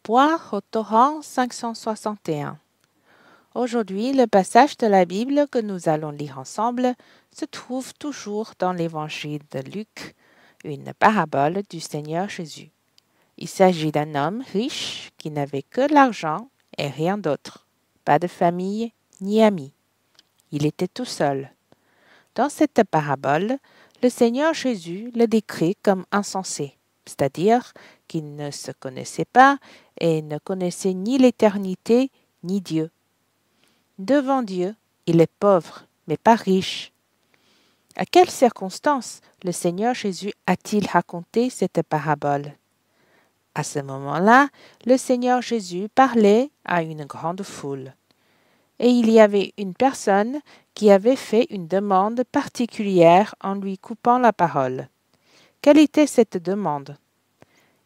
Boire au torrent 561. Aujourd'hui, le passage de la Bible que nous allons lire ensemble se trouve toujours dans l'évangile de Luc, une parabole du Seigneur Jésus. Il s'agit d'un homme riche qui n'avait que l'argent et rien d'autre, pas de famille ni amis. Il était tout seul. Dans cette parabole, le Seigneur Jésus le décrit comme insensé, c'est-à-dire qu'il ne se connaissait pas et ne connaissait ni l'éternité ni Dieu. Devant Dieu, il est pauvre, mais pas riche. À quelles circonstances le Seigneur Jésus a-t-il raconté cette parabole? À ce moment-là, le Seigneur Jésus parlait à une grande foule. Et il y avait une personne qui avait fait une demande particulière en lui coupant la parole. Quelle était cette demande?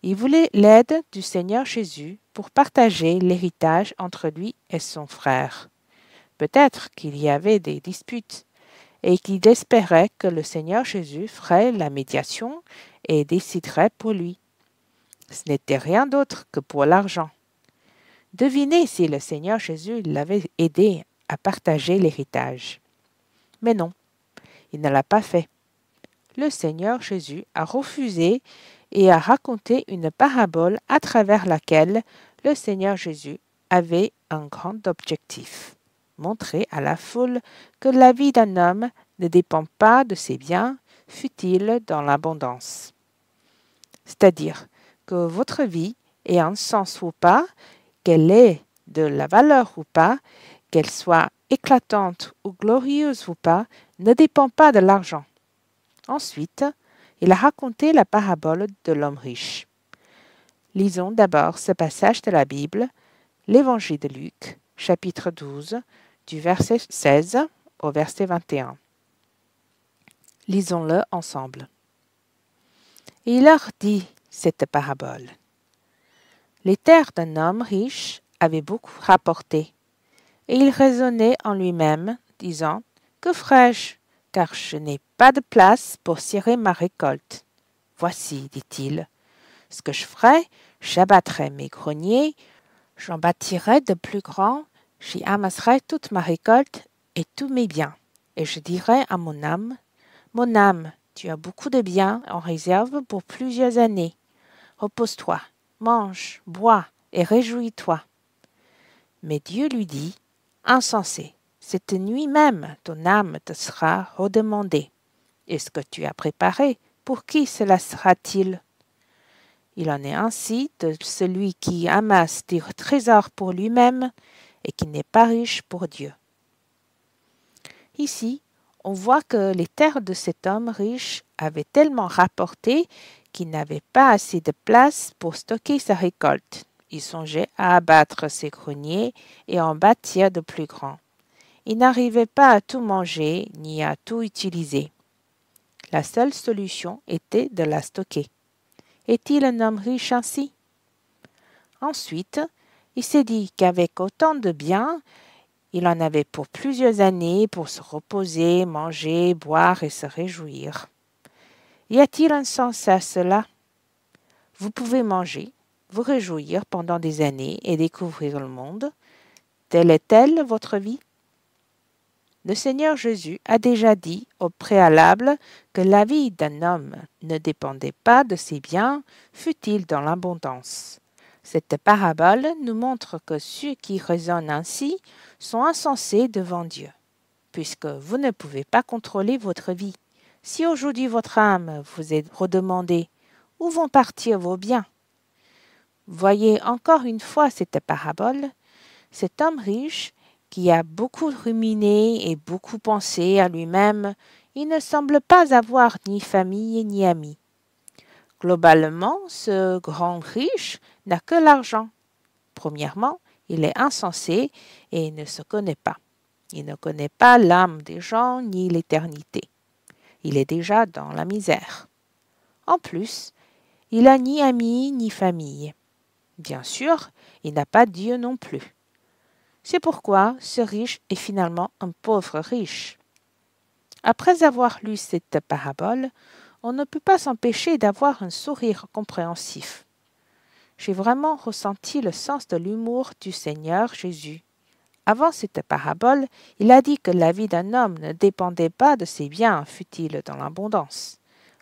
Il voulait l'aide du Seigneur Jésus pour partager l'héritage entre lui et son frère. Peut-être qu'il y avait des disputes et qu'il espérait que le Seigneur Jésus ferait la médiation et déciderait pour lui. Ce n'était rien d'autre que pour l'argent. Devinez si le Seigneur Jésus l'avait aidé à partager l'héritage. Mais non, il ne l'a pas fait. Le Seigneur Jésus a refusé et a raconté une parabole à travers laquelle le Seigneur Jésus avait un grand objectif: montrer à la foule que la vie d'un homme ne dépend pas de ses biens, fût-il dans l'abondance. C'est-à-dire que votre vie ait un sens ou pas, qu'elle ait de la valeur ou pas, qu'elle soit éclatante ou glorieuse ou pas, ne dépend pas de l'argent. Ensuite, il a raconté la parabole de l'homme riche. Lisons d'abord ce passage de la Bible, l'Évangile de Luc, chapitre 12, du verset 16 au verset 21. Lisons-le ensemble. Et il leur dit cette parabole. Les terres d'un homme riche avaient beaucoup rapporté, et il raisonnait en lui-même, disant: Que ferai-je, car je n'ai pas de place pour cirer ma récolte. Voici, dit-il, ce que je ferai: j'abattrai mes greniers, j'en bâtirai de plus grands, j'y amasserai toute ma récolte et tous mes biens. Et je dirai à mon âme: Mon âme, tu as beaucoup de biens en réserve pour plusieurs années. Repose-toi, mange, bois et réjouis-toi. Mais Dieu lui dit: Insensé, cette nuit même ton âme te sera redemandée. Et ce que tu as préparé, pour qui cela sera-t-il? Il en est ainsi de celui qui amasse des trésors pour lui-même et qui n'est pas riche pour Dieu. Ici, on voit que les terres de cet homme riche avaient tellement rapporté qu'il n'avait pas assez de place pour stocker sa récolte. Il songeait à abattre ses greniers et en bâtir de plus grands. Il n'arrivait pas à tout manger ni à tout utiliser. La seule solution était de la stocker. Est-il un homme riche ainsi? Ensuite, il s'est dit qu'avec autant de biens, il en avait pour plusieurs années pour se reposer, manger, boire et se réjouir. Y a-t-il un sens à cela? Vous pouvez manger, vous réjouir pendant des années et découvrir le monde. Telle est-elle votre vie? Le Seigneur Jésus a déjà dit au préalable que la vie d'un homme ne dépendait pas de ses biens, fût-il dans l'abondance. Cette parabole nous montre que ceux qui raisonnent ainsi sont insensés devant Dieu, puisque vous ne pouvez pas contrôler votre vie. Si aujourd'hui votre âme vous est redemandée, où vont partir vos biens? Voyez encore une fois cette parabole. Cet homme riche, qui a beaucoup ruminé et beaucoup pensé à lui-même, il ne semble pas avoir ni famille ni amis. Globalement, ce grand riche n'a que l'argent. Premièrement, il est insensé et ne se connaît pas. Il ne connaît pas l'âme des gens ni l'éternité. Il est déjà dans la misère. En plus, il n'a ni amis ni famille. Bien sûr, il n'a pas Dieu non plus. C'est pourquoi ce riche est finalement un pauvre riche. Après avoir lu cette parabole, on ne peut pas s'empêcher d'avoir un sourire compréhensif. j'ai vraiment ressenti le sens de l'humour du Seigneur Jésus. Avant cette parabole, il a dit que la vie d'un homme ne dépendait pas de ses biens, fut-il dans l'abondance.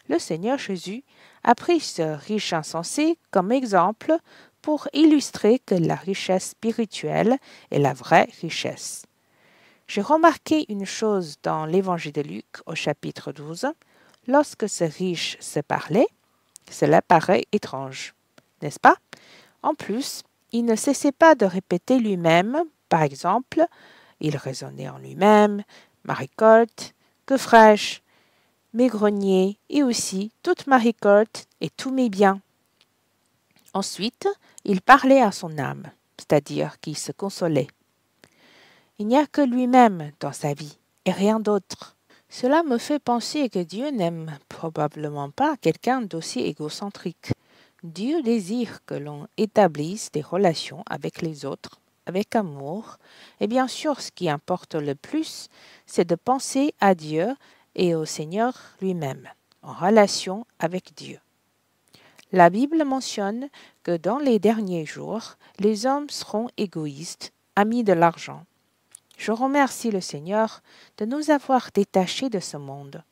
Le Seigneur Jésus a pris ce riche insensé comme exemple pour illustrer que la richesse spirituelle est la vraie richesse. J'ai remarqué une chose dans l'évangile de Luc au chapitre 12. Lorsque ce riche se parlait, cela paraît étrange, n'est-ce pas? En plus, il ne cessait pas de répéter lui-même, par exemple, il raisonnait en lui-même, ma récolte, que ferai-je? Mes greniers et aussi toute ma récolte et tous mes biens. Ensuite, il parlait à son âme, c'est-à-dire qu'il se consolait. Il n'y a que lui-même dans sa vie et rien d'autre. Cela me fait penser que Dieu n'aime probablement pas quelqu'un d'aussi égocentrique. Dieu désire que l'on établisse des relations avec les autres, avec amour, et bien sûr ce qui importe le plus, c'est de penser à Dieu et au Seigneur lui-même, en relation avec Dieu. La Bible mentionne que dans les derniers jours, les hommes seront égoïstes, amis de l'argent. Je remercie le Seigneur de nous avoir détachés de ce monde.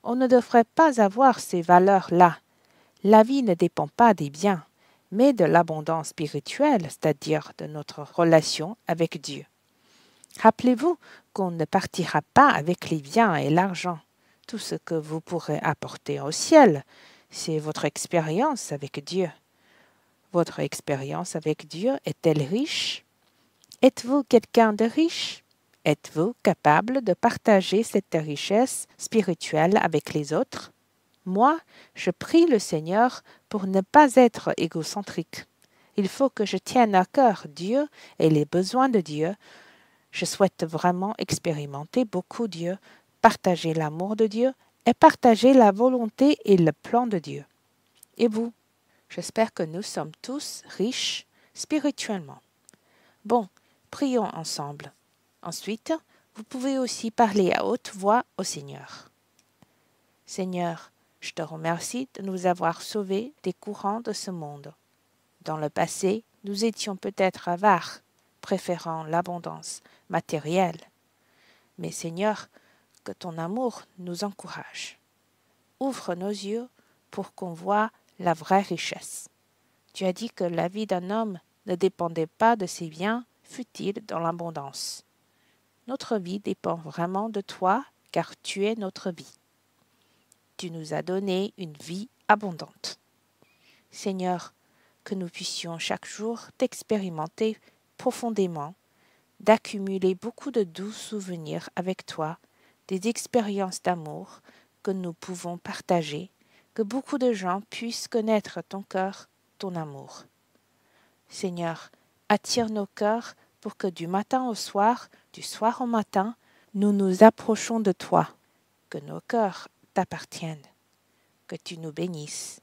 On ne devrait pas avoir ces valeurs-là. La vie ne dépend pas des biens, mais de l'abondance spirituelle, c'est-à-dire de notre relation avec Dieu. Rappelez-vous qu'on ne partira pas avec les biens et l'argent. Tout ce que vous pourrez apporter au ciel, c'est votre expérience avec Dieu. Votre expérience avec Dieu est-elle riche? Êtes-vous quelqu'un de riche? Êtes-vous capable de partager cette richesse spirituelle avec les autres? Moi, je prie le Seigneur pour ne pas être égocentrique. Il faut que je tienne à cœur Dieu et les besoins de Dieu. Je souhaite vraiment expérimenter beaucoup Dieu, partager l'amour de Dieu et partager la volonté et le plan de Dieu. Et vous? J'espère que nous sommes tous riches spirituellement. Bon, prions ensemble. Ensuite, vous pouvez aussi parler à haute voix au Seigneur. Seigneur, je te remercie de nous avoir sauvés des courants de ce monde. Dans le passé, nous étions peut-être avares, préférant l'abondance matérielle. Mais Seigneur, que ton amour nous encourage. Ouvre nos yeux pour qu'on voie la vraie richesse. Tu as dit que la vie d'un homme ne dépendait pas de ses biens, fût-il dans l'abondance. Notre vie dépend vraiment de toi, car tu es notre vie. Tu nous as donné une vie abondante. Seigneur, que nous puissions chaque jour t'expérimenter profondément, d'accumuler beaucoup de doux souvenirs avec toi, des expériences d'amour que nous pouvons partager, que beaucoup de gens puissent connaître ton cœur, ton amour. Seigneur, attire nos cœurs pour que du matin au soir, du soir au matin, nous nous approchons de toi, que nos cœurs t'appartiennent, que tu nous bénisses.